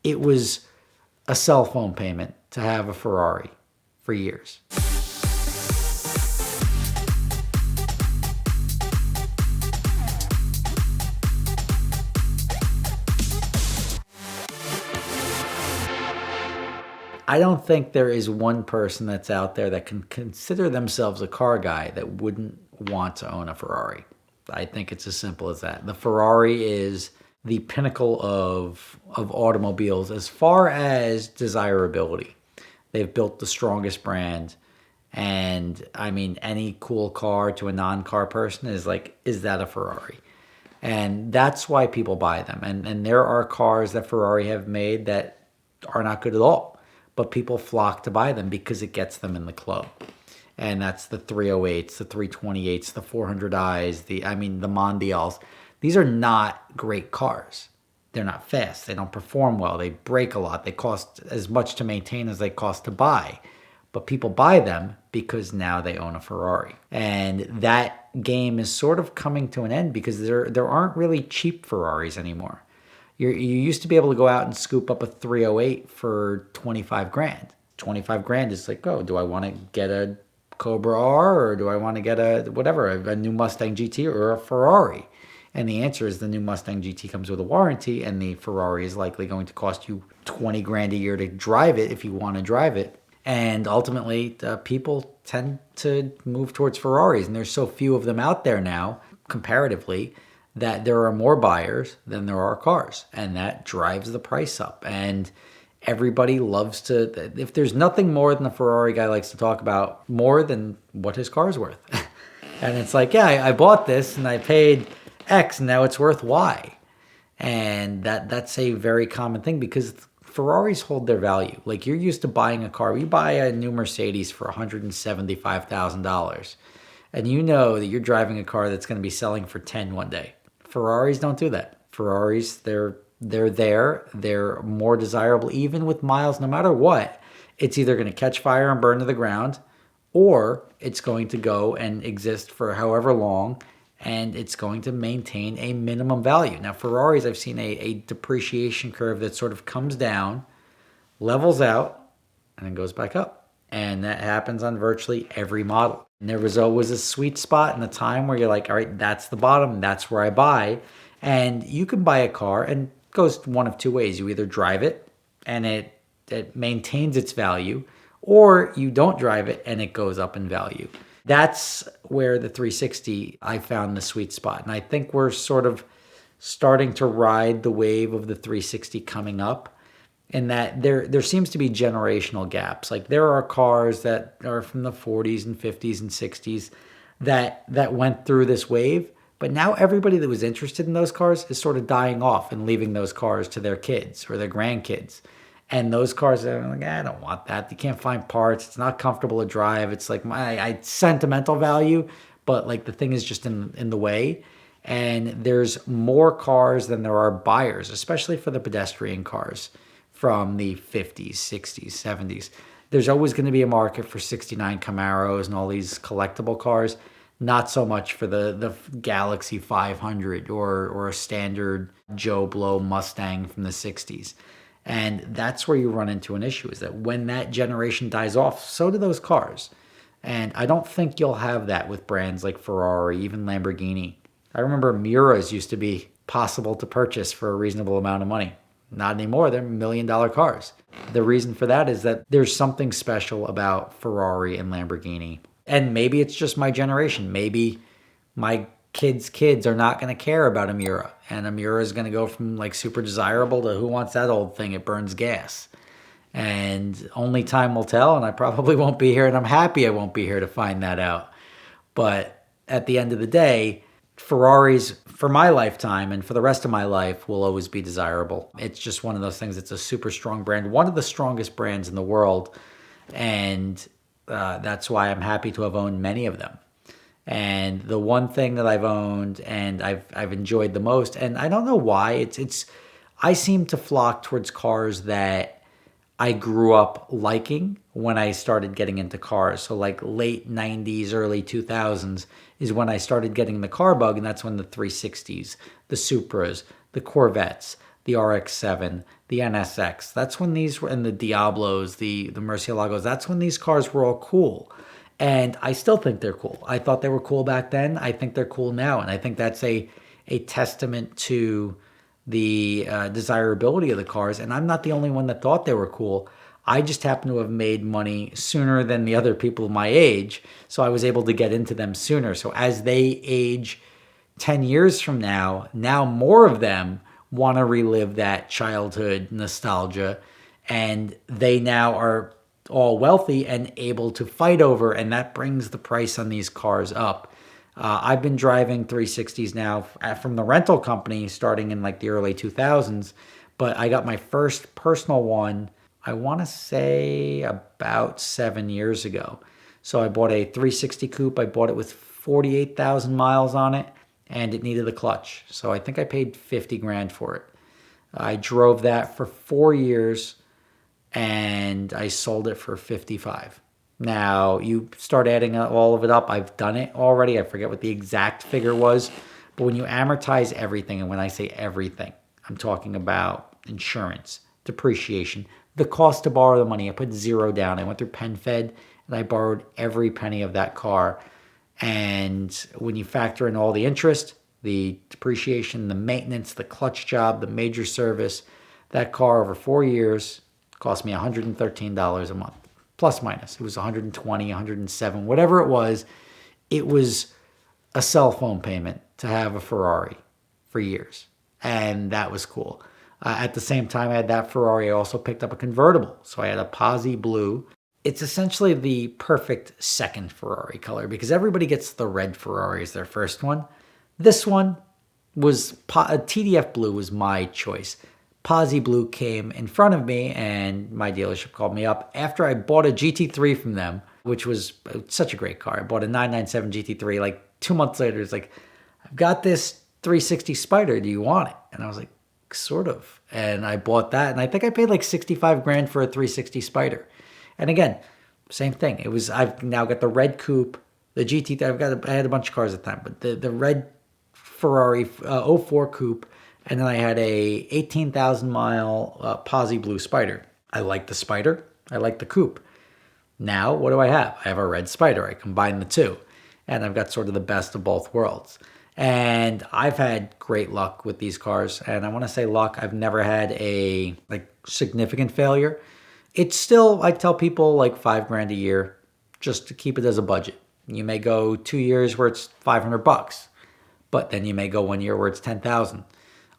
it was a cell phone payment to have a Ferrari for years. I don't think there is one person that's out there that can consider themselves a car guy that wouldn't want to own a Ferrari. I think it's as simple as that. The Ferrari is the pinnacle of automobiles as far as desirability. They've built the strongest brand. And I mean, any cool car to a non-car person is like, is that a Ferrari? And that's why people buy them. And there are cars that Ferrari have made that are not good at all, but people flock to buy them because it gets them in the club. And that's the 308s, the 328s, the 400i's, the Mondials. These are not great cars. They're not fast. They don't perform well. They break a lot. They cost as much to maintain as they cost to buy. But people buy them because now they own a Ferrari. And that game is sort of coming to an end because there aren't really cheap Ferraris anymore. You used to be able to go out and scoop up a 308 for 25 grand. 25 grand is like, oh, do I want to get a Cobra R or do I want to get a new Mustang GT or a Ferrari? And the answer is the new Mustang GT comes with a warranty, and the Ferrari is likely going to cost you 20 grand a year to drive it if you want to drive it. And ultimately, people tend to move towards Ferraris, and there's so few of them out there now, comparatively, that there are more buyers than there are cars, and that drives the price up. And everybody loves to, if there's nothing more than the Ferrari guy likes to talk about more than what his car's worth. And it's like, yeah, I bought this and I paid X, and now it's worth Y. And that's a very common thing because Ferraris hold their value. Like, you're used to buying a car. You buy a new Mercedes for $175,000, and you know that you're driving a car that's going to be selling for 10 one day. Ferraris don't do that. Ferraris, they're there. They're more desirable, even with miles, no matter what. It's either going to catch fire and burn to the ground, or it's going to go and exist for however long, and it's going to maintain a minimum value. Now, Ferraris, I've seen a depreciation curve that sort of comes down, levels out, and then goes back up. And that happens on virtually every model. And there was always a sweet spot in the time where you're like, all right, that's the bottom, that's where I buy. And you can buy a car, and it goes one of two ways. You either drive it, and it maintains its value, or you don't drive it, and it goes up in value. That's where the 360, I found the sweet spot. And I think we're sort of starting to ride the wave of the 360 coming up, in that there seems to be generational gaps. Like, there are cars that are from the 40s and 50s and 60s that went through this wave, but now everybody that was interested in those cars is sort of dying off and leaving those cars to their kids or their grandkids. And those cars are like, I don't want that. You can't find parts. It's not comfortable to drive. It's like my sentimental value, but like the thing is just in the way. And there's more cars than there are buyers, especially for the pedestrian cars from the 50s, 60s, 70s. There's always going to be a market for 69 Camaros and all these collectible cars. Not so much for the Galaxy 500 or a standard Joe Blow Mustang from the 60s. And that's where you run into an issue, is that when that generation dies off, so do those cars. And I don't think you'll have that with brands like Ferrari, even Lamborghini. I remember Miuras used to be possible to purchase for a reasonable amount of money. Not anymore. They're $1 million cars. The reason for that is that there's something special about Ferrari and Lamborghini. And maybe it's just my generation. Maybe my kids are not going to care about a Miura. And a Miura is going to go from like super desirable to who wants that old thing? It burns gas. And only time will tell, and I probably won't be here, and I'm happy I won't be here to find that out. But at the end of the day, Ferraris, for my lifetime and for the rest of my life, will always be desirable. It's just one of those things. It's a super strong brand, one of the strongest brands in the world. And that's why I'm happy to have owned many of them. And the one thing that I've owned and I've enjoyed the most, and I don't know why, I seem to flock towards cars that I grew up liking when I started getting into cars. So like late 90s, early 2000s is when I started getting the car bug, and that's when the 360s, the Supras, the Corvettes, the RX-7, the NSX. That's when these were, and the Diablos, the Murcielagos, that's when these cars were all cool. And I still think they're cool. I thought they were cool back then. I think they're cool now. And I think that's a testament to the desirability of the cars. And I'm not the only one that thought they were cool. I just happen to have made money sooner than the other people my age. So I was able to get into them sooner. So as they age 10 years from now, now more of them want to relive that childhood nostalgia. And they now are all wealthy and able to fight over. And that brings the price on these cars up. I've been driving 360s now from the rental company starting in like the early 2000s. But I got my first personal one, I want to say about 7 years ago. So I bought a 360 coupe. I bought it with 48,000 miles on it, and it needed a clutch. So I think I paid 50 grand for it. I drove that for 4 years, and I sold it for 55. Now, you start adding all of it up. I've done it already. I forget what the exact figure was. But when you amortize everything, and when I say everything, I'm talking about insurance, depreciation, the cost to borrow the money. I put zero down. I went through PenFed, and I borrowed every penny of that car. And when you factor in all the interest, the depreciation, the maintenance, the clutch job, the major service, that car over 4 years cost me $113 a month. Plus minus. It was 120, 107, whatever it was. It was a cell phone payment to have a Ferrari for years. And that was cool. At the same time I had that Ferrari, I also picked up a convertible. So I had a Pozzi blue. It's essentially the perfect second Ferrari color because everybody gets the red Ferrari as their first one. This one was, TDF blue was my choice. Pozzi blue came in front of me and my dealership called me up after I bought a GT3 from them, which was such a great car. I bought a 997 GT3. Like 2 months later, it's like, I've got this 360 Spider. Do you want it? And I was like, sort of. And I bought that. And I think I paid like 65 grand for a 360 Spider. And again, same thing. It was, I've now got the red coupe, the GT3. I had a bunch of cars at the time, but the red Ferrari 04 coupe. And then I had a 18,000 mile Pozzi blue Spider. I like the Spider. I like the coupe. Now, what do I have? I have a red Spider. I combine the two. And I've got sort of the best of both worlds. And I've had great luck with these cars. And I want to say luck, I've never had a significant failure. It's still, I tell people like 5 grand a year just to keep it as a budget. You may go 2 years where it's $500, but then you may go 1 year where it's 10,000.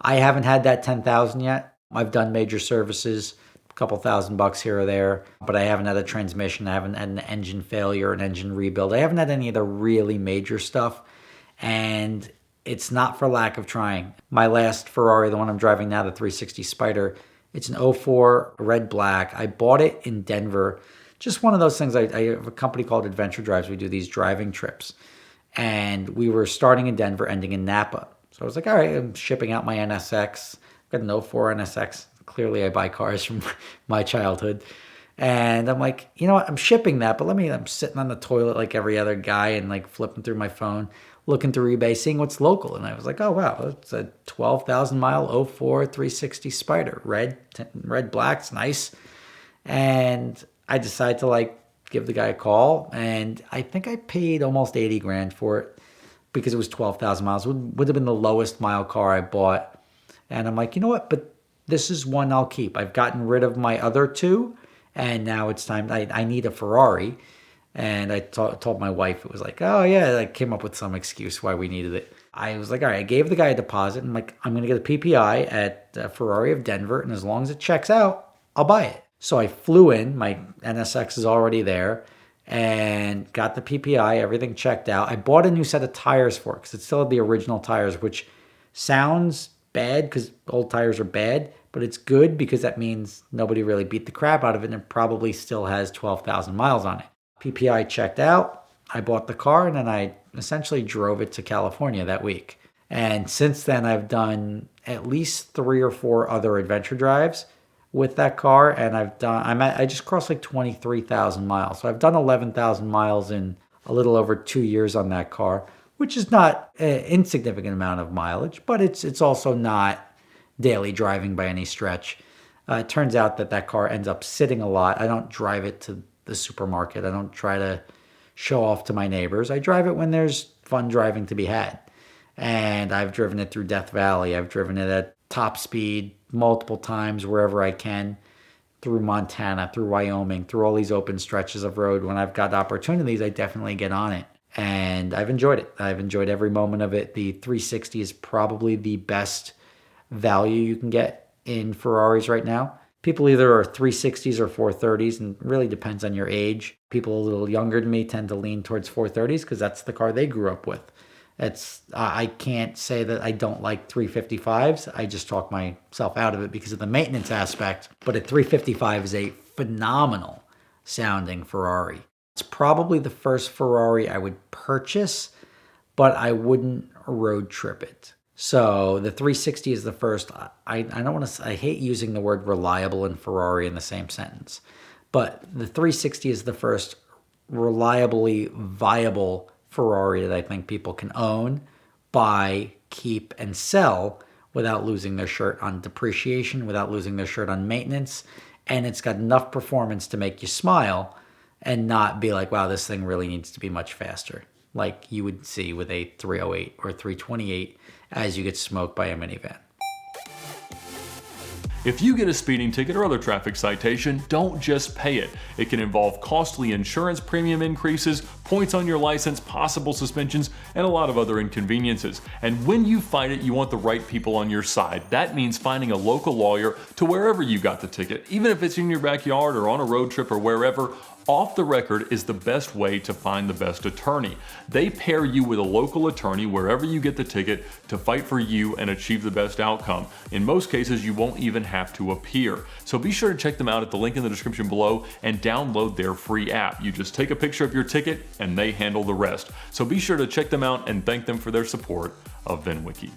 I haven't had that 10,000 yet. I've done major services, a couple $1,000 here or there, but I haven't had a transmission. I haven't had an engine failure, an engine rebuild. I haven't had any of the really major stuff, and it's not for lack of trying. My last Ferrari, the one I'm driving now, the 360 Spider, it's an 04 red black. I bought it in Denver. Just one of those things. I have a company called Adventure Drives. We do these driving trips, and we were starting in Denver, ending in Napa. So I was like, all right, I'm shipping out my NSX. I've got an 04 NSX. Clearly, I buy cars from my childhood. And I'm like, you know what? I'm shipping that, but I'm sitting on the toilet like every other guy and like flipping through my phone, looking through eBay, seeing what's local. And I was like, oh, wow, it's a 12,000 mile 04 360 Spider. Red black's nice. And I decided to give the guy a call. And I think I paid almost 80 grand for it, because it was 12,000 miles. Would have been the lowest mile car I bought. And I'm like, you know what? But this is one I'll keep. I've gotten rid of my other two, and now it's time. I need a Ferrari. And I told my wife, it was like, oh, yeah, I came up with some excuse why we needed it. I was like, all right, I gave the guy a deposit. And I'm like, I'm going to get a PPI at Ferrari of Denver, and as long as it checks out, I'll buy it. So I flew in. My NSX is already there. And got the PPI, everything checked out. I bought a new set of tires for it because it still had the original tires, which sounds bad because old tires are bad, but it's good because that means nobody really beat the crap out of it, and it probably still has 12,000 miles on it. PPI checked out. I bought the car, and then I essentially drove it to California that week. And since then, I've done at least 3 or 4 other adventure drives with that car, and I just crossed like 23,000 miles. So I've done 11,000 miles in a little over 2 years on that car, which is not an insignificant amount of mileage, but it's also not daily driving by any stretch. It turns out that that car ends up sitting a lot. I don't drive it to the supermarket. I don't try to show off to my neighbors. I drive it when there's fun driving to be had. And I've driven it through Death Valley. I've driven it at top speed multiple times wherever I can, through Montana, through Wyoming, through all these open stretches of road. When I've got opportunities, I definitely get on it. And I've enjoyed it. I've enjoyed every moment of it. The 360 is probably the best value you can get in Ferraris right now. People either are 360s or 430s, and it really depends on your age. People a little younger than me tend to lean towards 430s because that's the car they grew up with. I can't say that I don't like 355s. I just talk myself out of it because of the maintenance aspect. But a 355 is a phenomenal sounding Ferrari. It's probably the first Ferrari I would purchase, but I wouldn't road trip it. So the 360 is the first. I don't want to. I hate using the word reliable and Ferrari in the same sentence, but the 360 is the first reliably viable Ferrari that I think people can own, buy, keep, and sell without losing their shirt on depreciation, without losing their shirt on maintenance. And it's got enough performance to make you smile and not be like, wow, this thing really needs to be much faster, like you would see with a 308 or 328 as you get smoked by a minivan. If you get a speeding ticket or other traffic citation, don't just pay it. It can involve costly insurance premium increases, points on your license, possible suspensions, and a lot of other inconveniences. And when you fight it, you want the right people on your side. That means finding a local lawyer to wherever you got the ticket, even if it's in your backyard or on a road trip or wherever. Off the record is the best way to find the best attorney. They pair you with a local attorney wherever you get the ticket to fight for you and achieve the best outcome. In most cases, you won't even have to appear. So be sure to check them out at the link in the description below and download their free app. You just take a picture of your ticket and they handle the rest. So be sure to check them out and thank them for their support of VinWiki.